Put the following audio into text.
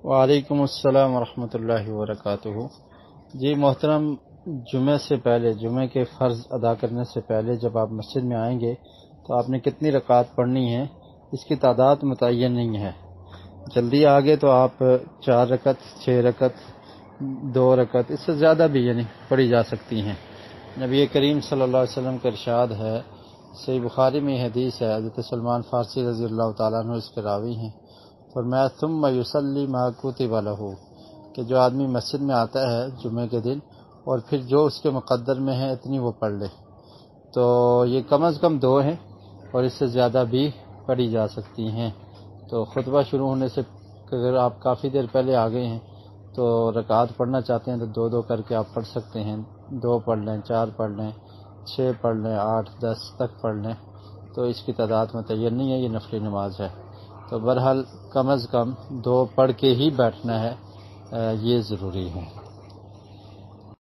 وعلیکم السلام ورحمۃ اللہ وبرکاتہ۔ جی محترم، جمعہ سے پہلے، جمعہ کے فرض ادا کرنے سے پہلے جب آپ مسجد میں آئیں گے تو آپ نے کتنی رکعات پڑھنی ہے اس کی تعداد متعین نہیں ہے۔ جلدی آگے تو آپ 4 رکعت، 6 رکعت، 2 رکعت، اس سے زیادہ بھی پڑھی جا سکتی ہیں۔ نبی کریم صلی اللہ علیہ وسلم کا ارشاد ہے، صحیح بخاری میں حدیث ہے، حضرت سلمان فارسی رضی اللہ تعالیٰ عنہ اس کے راوی ہیں، فرمایا ثم یصلی ما کتب لہ، کہ جو آدمی مسجد میں آتا ہے جمعے کے دن اور پھر جو اس کے مقدر میں ہے اتنی وہ پڑھ لے، تو یہ کم از کم 2 ہیں اور اس سے زیادہ بھی پڑھی جا سکتی ہیں۔ تو خطبہ شروع ہونے سے اگر آپ کافی دیر پہلے آ گئے ہیں تو رکعات پڑھنا چاہتے ہیں تو 2 کر کے آپ پڑھ سکتے ہیں، 2 پڑھ لیں، 4 پڑھ لیں، 6 پڑھ لیں، 8 10 تک پڑھ لیں، تو اس کی تعداد متعین نہیں ہے، یہ نفلی نماز ہے۔ تو بہرحال کم از کم 2 پڑھ کے ہی بیٹھنا ہے، یہ ضروری ہے۔